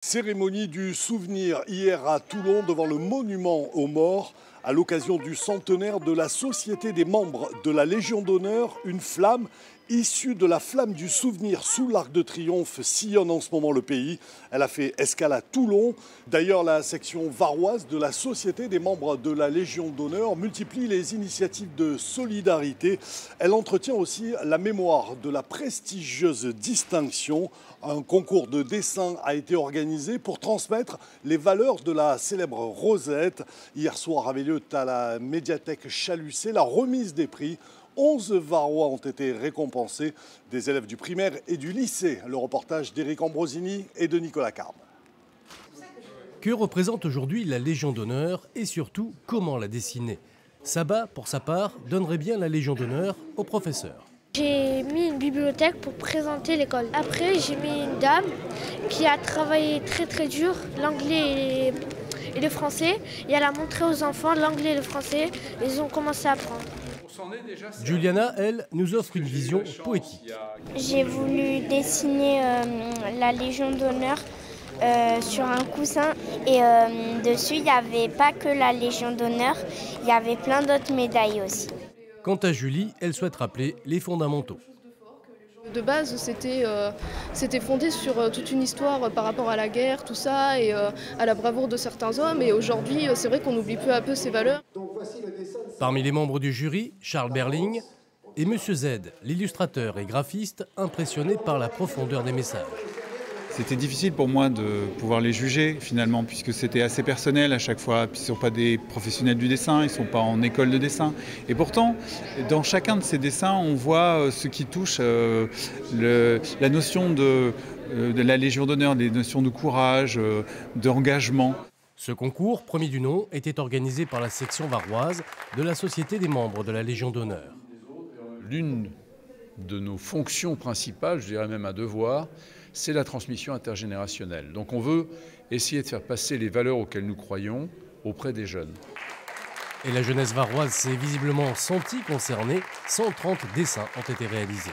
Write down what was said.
Cérémonie du souvenir hier à Toulon devant le monument aux morts à l'occasion du centenaire de la Société des membres de la Légion d'honneur. Une flamme issue de la flamme du souvenir sous l'Arc de Triomphe sillonne en ce moment le pays. Elle a fait escale à Toulon. D'ailleurs, la section varoise de la Société des membres de la Légion d'honneur multiplie les initiatives de solidarité. Elle entretient aussi la mémoire de la prestigieuse distinction. Un concours de dessin a été organisé pour transmettre les valeurs de la célèbre Rosette. Hier soir avait lieu à la médiathèque Chalussé la remise des prix. 11 Varois ont été récompensés, des élèves du primaire et du lycée. Le reportage d'Éric Ambrosini et de Nicolas Carme. Que représente aujourd'hui la Légion d'honneur et surtout comment la dessiner? Saba, pour sa part, donnerait bien la Légion d'honneur aux professeurs. J'ai mis une bibliothèque pour présenter l'école. Après, j'ai mis une dame qui a travaillé très dur, l'anglais et le français. Et elle a montré aux enfants l'anglais et le français. Et ils ont commencé à apprendre. Juliana, elle, nous offre une vision poétique. J'ai voulu dessiner la Légion d'honneur sur un coussin et dessus il n'y avait pas que la Légion d'honneur, il y avait plein d'autres médailles aussi. Quant à Julie, elle souhaite rappeler les fondamentaux. De base, c'était fondé sur toute une histoire par rapport à la guerre, tout ça, et à la bravoure de certains hommes. Et aujourd'hui, c'est vrai qu'on oublie peu à peu ces valeurs. Parmi les membres du jury, Charles Berling et Monsieur Z, l'illustrateur et graphiste impressionné par la profondeur des messages. C'était difficile pour moi de pouvoir les juger finalement, puisque c'était assez personnel à chaque fois. Puis ils ne sont pas des professionnels du dessin, ils ne sont pas en école de dessin. Et pourtant, dans chacun de ces dessins, on voit ce qui touche la notion de la Légion d'honneur, des notions de courage, d'engagement. Ce concours, premier du nom, était organisé par la section varoise de la Société des membres de la Légion d'honneur. L'une de nos fonctions principales, je dirais même un devoir, c'est la transmission intergénérationnelle. Donc on veut essayer de faire passer les valeurs auxquelles nous croyons auprès des jeunes. Et la jeunesse varoise s'est visiblement sentie concernée. 130 dessins ont été réalisés.